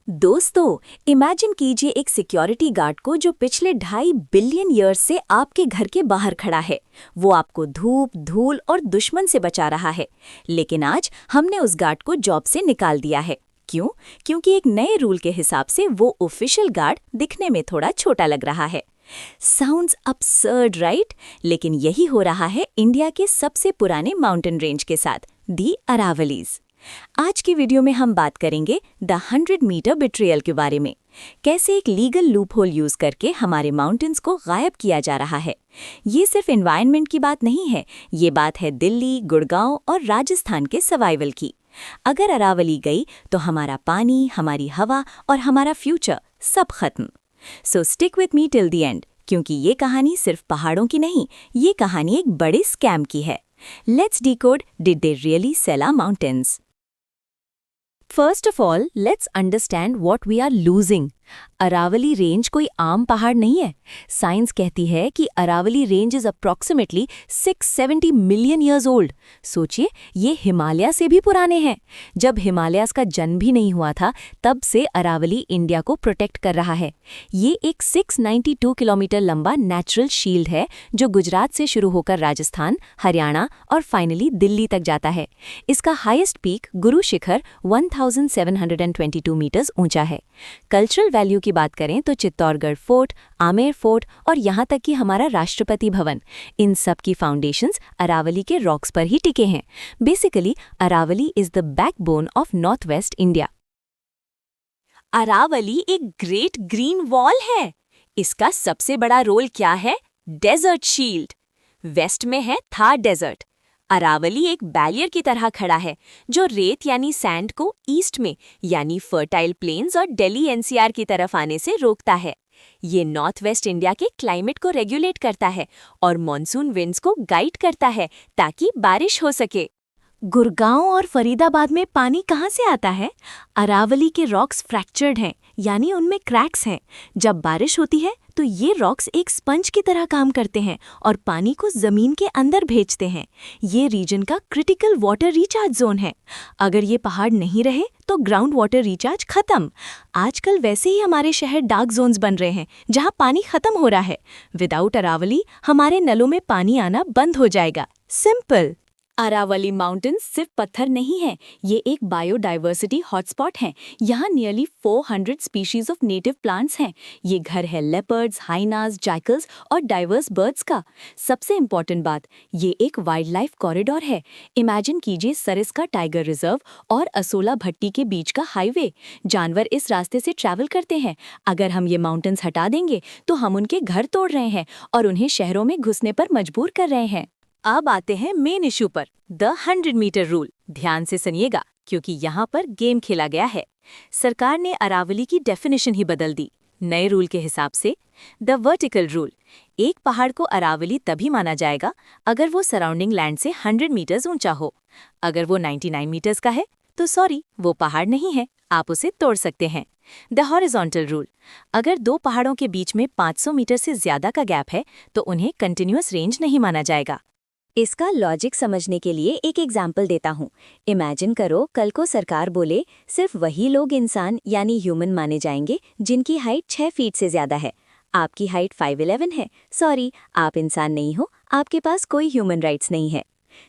दोस्तों, इमेजिन कीजिए एक सिक्योरिटी गार्ड को जो पिछले 2.5 बिलियन ईयर्स से आपके घर के बाहर खड़ा है। वो आपको धूप, धूल और दुश्मन से बचा रहा है। लेकिन आज हमने उस गार्ड को जॉब से निकाल दिया है। क्यों? क्योंकि एक नए रूल के हिसाब से वो ऑफिशियल गार्ड दिखने में थोड़ा छोटा लग रहा है। Sounds absurd, right? लेकिन यही हो रहा है इंडिया के सबसे पुराने माउंटेन रेंज के साथ, दी अरावलीज। आज की वीडियो में हम बात करेंगे द 100 मीटर बिट्रियल के बारे में। कैसे एक लीगल लूपहोल यूज करके हमारे माउंटेन्स को गायब किया जा रहा है। ये सिर्फ एनवायरनमेंट की बात नहीं है, ये बात है दिल्ली, गुड़गांव और राजस्थान के सर्वाइवल की। अगर अरावली गई तो हमारा पानी, हमारी हवा और हमारा फ्यूचर सब खत्म। सो stick with me till the end, क्योंकि ये कहानी सिर्फ पहाड़ों की नहीं, ये कहानी एक बड़े स्कैम की है। Let's decode, did they really sell our mountains? First of all, let's understand what we are losing. Aravalli range कोई आम पहाड़ नहीं है। साइंस कहती है कि Aravalli range is approximately 670 million years old. सोचिए, ये हिमालय से भी पुराने हैं। जब हिमालयास का जन्म भी नहीं हुआ था, तब से अरावली इंडिया को प्रोटेक्ट कर रहा है। ये एक 692 किलोमीटर लंबा नेचुरल शील्ड है जो गुजरात से शुरू होकर राजस्थान, हरियाणा और फाइनली दिल्ली तक जाता है। इसका highest peak Guru Shikhar 1722 metres ऊंचा है। कल्चरल वैल्यू की बात करें तो चित्तौड़गढ़ फोर्ट, आमेर फोर्ट और यहाँ तक कि हमारा राष्ट्रपति भवन, इन सब की फाउंडेशंस अरावली के रॉक्स पर ही टिके हैं। Basically Aravalli is the backbone of north west India. Aravalli एक ग्रेट ग्रीन वॉल है। इसका सबसे बड़ा रोल क्या है? Desert shield. वेस्ट में है थार डेजर्ट। अरावली एक बैरियर की तरह खड़ा है जो रेत यानी सैंड को ईस्ट में यानी फर्टाइल प्लेन्स और दिल्ली एनसीआर की तरफ आने से रोकता है। ये नॉर्थ वेस्ट इंडिया के क्लाइमेट को रेगुलेट करता है और मॉनसून विंड्स को गाइड करता है ताकि बारिश हो सके। गुड़गांव और फरीदाबाद में पानी कहाँ से आता है? अरावली के रॉक्स फ्रैक्चर्ड हैं, यानी उनमें क्रैक्स हैं। जब बारिश होती है तो ये रॉक्स एक स्पंज की तरह काम करते हैं और पानी को जमीन के अंदर भेजते हैं। ये रीजन का क्रिटिकल वाटर रिचार्ज जोन है। अगर ये पहाड़ नहीं रहे तो ग्राउंड वाटर रिचार्ज खत्म। आजकल वैसे ही हमारे शहर डार्क जोन्स बन रहे हैं जहाँ पानी खत्म हो रहा है। विदाउट अरावली हमारे नलों में पानी आना बंद हो जाएगा। सिंपल। अरावली माउंटेन्स सिर्फ पत्थर नहीं है, ये एक बायोडाइवर्सिटी हॉटस्पॉट है। यहाँ nearly 400 species of native plants हैं। ये घर है लेपर्ड्स, हाइनास, जैकल्स और डाइवर्स बर्ड्स का। सबसे इम्पॉर्टेंट बात, ये एक वाइल्ड लाइफ कॉरिडोर है। इमेजिन कीजिए सरिस्का टाइगर रिजर्व और असोला भट्टी के बीच का हाईवे। जानवर इस रास्ते से ट्रैवल करते हैं। अगर हम ये माउंटेन्स हटा देंगे तो हम उनके घर तोड़ रहे हैं और उन्हें शहरों में घुसने पर मजबूर कर रहे हैं। अब आते हैं मेन इशू पर, द 100 मीटर रूल। ध्यान से सुनिएगा, क्योंकि यहाँ पर गेम खेला गया है। सरकार ने अरावली की डेफिनेशन ही बदल दी। नए रूल के हिसाब से द वर्टिकल रूल, एक पहाड़ को अरावली तभी माना जाएगा अगर वो सराउंडिंग लैंड से 100 मीटर्स ऊंचा हो। अगर वो 99 मीटर्स का है तो सॉरी, वो पहाड़ नहीं है, आप उसे तोड़ सकते हैं। द हॉरिजॉन्टल रूल, अगर दो पहाड़ों के बीच में 500 मीटर से ज्यादा का गैप है तो उन्हें कंटिन्यूअस रेंज नहीं माना जाएगा। इसका लॉजिक समझने के लिए एक एग्जाम्पल देता हूँ। इमेजिन करो कल को सरकार बोले सिर्फ वही लोग इंसान यानी ह्यूमन माने जाएंगे जिनकी हाइट 6 फीट से ज़्यादा है। आपकी हाइट 5'11" है, सॉरी, आप इंसान नहीं हो, आपके पास कोई ह्यूमन राइट्स नहीं है।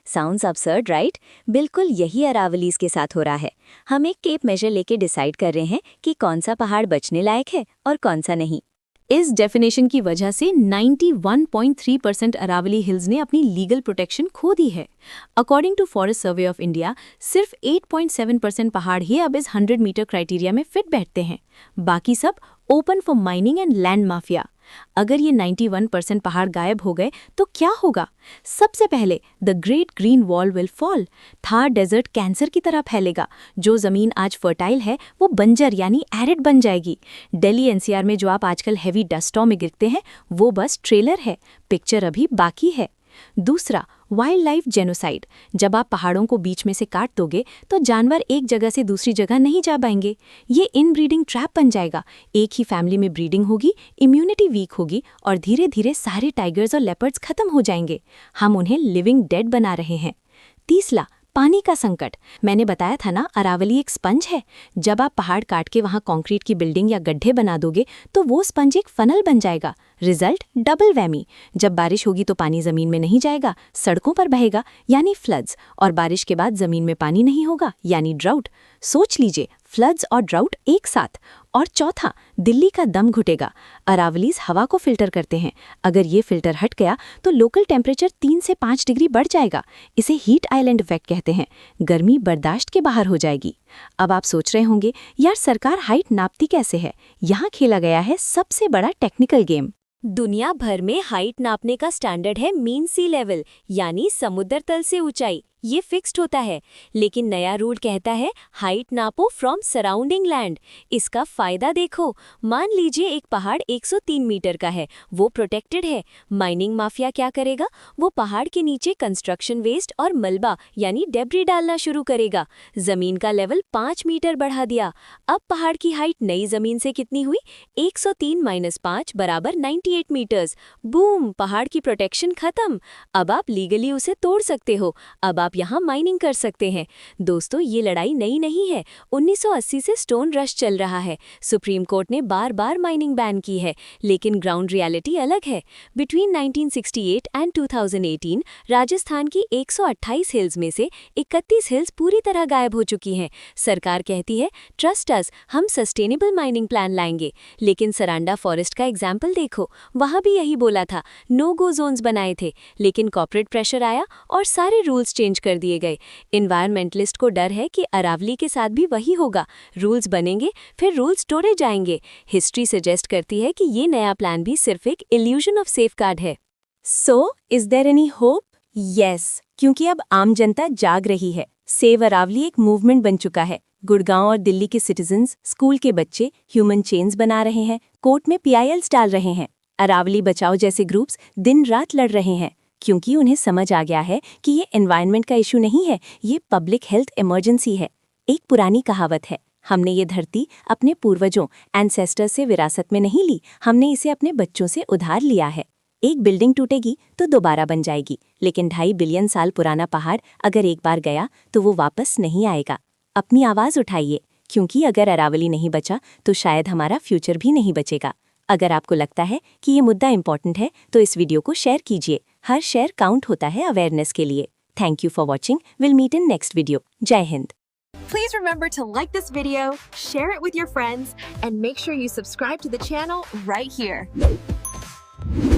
Sounds absurd, right? बिल्कुल यही अरावलीज के साथ हो रहा है। हम एक टेप मेजर लेके डिसाइड कर रहे हैं कि कौन सा पहाड़ बचने लायक है और कौन सा नहीं। इस डेफिनेशन की वजह से 91.3% अरावली हिल्स ने अपनी लीगल प्रोटेक्शन खो दी है। According to forest survey of India, सिर्फ 8.7% पहाड़ ही अब इस 100 मीटर क्राइटेरिया में फिट बैठते हैं। बाकी सब open for mining and land mafia. अगर ये 91% पहाड़ गायब हो गए तो क्या होगा? सबसे पहले the great green wall will fall. Thar desert cancer की तरह फैलेगा। जो जमीन आज फर्टाइल है वो बंजर यानी एरिड बन जाएगी। दिल्ली एनसीआर में जो आप आजकल हेवी डस्टों में गिरते हैं वो बस ट्रेलर है, पिक्चर अभी बाकी है। दूसरा, वाइल्ड लाइफ जेनोसाइड। जब आप पहाड़ों को बीच में से काट दोगे तो जानवर एक जगह से दूसरी जगह नहीं जा पाएंगे। ये इनब्रीडिंग ट्रैप बन जाएगा। एक ही फैमिली में ब्रीडिंग होगी, इम्यूनिटी वीक होगी और धीरे धीरे सारे टाइगर्स और लेपर्ड्स खत्म हो जाएंगे। हम उन्हें लिविंग डेड बना रहे हैं। तीसरा, पानी का संकट। मैंने बताया था ना, अरावली एक स्पंज है। जब आप पहाड़ काट के वहाँ कंक्रीट की बिल्डिंग या गड्ढे बना दोगे तो वो स्पंज एक फनल बन जाएगा। Result double whammy. जब बारिश होगी तो पानी जमीन में नहीं जाएगा, सड़कों पर बहेगा, यानी फ्लड्स, और बारिश के बाद जमीन में पानी नहीं होगा, यानी ड्राउट। सोच लीजिए, फ्लड्स और ड्राउट एक साथ। और चौथा, दिल्ली का दम घुटेगा। अरावलीज हवा को फिल्टर करते हैं। अगर ये फिल्टर हट गया तो लोकल टेम्परेचर 3 से 5 डिग्री बढ़ जाएगा। इसे हीट आइलैंड इफेक्ट कहते हैं। गर्मी बर्दाश्त के बाहर हो जाएगी। अब आप सोच रहे होंगे, यार सरकार हाइट नापती कैसे है? यहाँ खेला गया है सबसे बड़ा टेक्निकल गेम। दुनिया भर में हाइट नापने का स्टैंडर्ड है मीन सी लेवल, यानी समुद्र तल से ऊंचाई। ये फिक्स्ड होता है। लेकिन नया रूल कहता है हाइट नापो फ्रॉम सराउंडिंग लैंड। इसका फायदा देखो। मान लीजिए एक पहाड़ 103 मीटर का है, वो प्रोटेक्टेड है। माइनिंग माफिया क्या करेगा? वो पहाड़ के नीचे कंस्ट्रक्शन वेस्ट और मलबा यानी डेब्री डालना शुरू करेगा। जमीन का लेवल 5 मीटर बढ़ा दिया। अब पहाड़ की हाइट नई जमीन से कितनी हुई? 103 - 5 बराबर 98 मीटर्स। बूम, पहाड़ की प्रोटेक्शन खत्म। अब आप लीगली उसे तोड़ सकते हो। अब आप यहाँ माइनिंग कर सकते हैं। दोस्तों, ये लड़ाई नई नहीं है। 1980 से स्टोन रश चल रहा है। सुप्रीम कोर्ट ने बार बार माइनिंग बैन की है, लेकिन ग्राउंड रियलिटी अलग है। बिटवीन 1968 एंड 2018 राजस्थान की 128 हिल्स में से 31 हिल्स पूरी तरह गायब हो चुकी हैं। सरकार कहती है ट्रस्ट अस, हम सस्टेनेबल माइनिंग प्लान लाएंगे। लेकिन सरांडा फॉरेस्ट का एग्जाम्पल देखो, वहाँ भी यही बोला था, नो गो जोन्स बनाए थे। लेकिन कॉर्पोरेट प्रेशर आया और सारे रूल्स चेंज कर दिए गए। इन्वायरमेंटलिस्ट को डर है कि अरावली के साथ भी वही होगा। रूल्स बनेंगे, फिर रूल्स तोड़े जाएंगे। हिस्ट्री सजेस्ट करती है कि ये नया प्लान भी सिर्फ एक इल्यूजन ऑफ सेफगार्ड है। So is there any hope? Yes, क्योंकि अब आम जनता जाग रही है। सेव अरावली एक मूवमेंट बन चुका है। गुड़गांव और दिल्ली के सिटीजन्स, स्कूल के बच्चे ह्यूमन चेन्स बना रहे हैं, कोर्ट में PILs डाल रहे हैं। अरावली बचाओ जैसे ग्रुप्स दिन रात लड़ रहे हैं, क्योंकि उन्हें समझ आ गया है कि ये एनवायरनमेंट का इशू नहीं है, ये पब्लिक हेल्थ इमरजेंसी है। एक पुरानी कहावत है, हमने ये धरती अपने पूर्वजों एंसेस्टर्स से विरासत में नहीं ली, हमने इसे अपने बच्चों से उधार लिया है। एक बिल्डिंग टूटेगी तो दोबारा बन जाएगी, लेकिन 2.5 बिलियन साल पुराना पहाड़ अगर एक बार गया तो वो वापस नहीं आएगा। अपनी आवाज़ उठाइए, क्योंकि अगर अरावली नहीं बचा तो शायद हमारा फ्यूचर भी नहीं बचेगा। अगर आपको लगता है कि ये मुद्दा इम्पोर्टेंट है तो इस वीडियो को शेयर कीजिए। हर शेयर काउंट होता है अवेयरनेस के लिए। Thank you for watching. Will meet in next video. Jai Hind. Please remember to like this video, share it with your friends, and make sure you subscribe to the channel right here.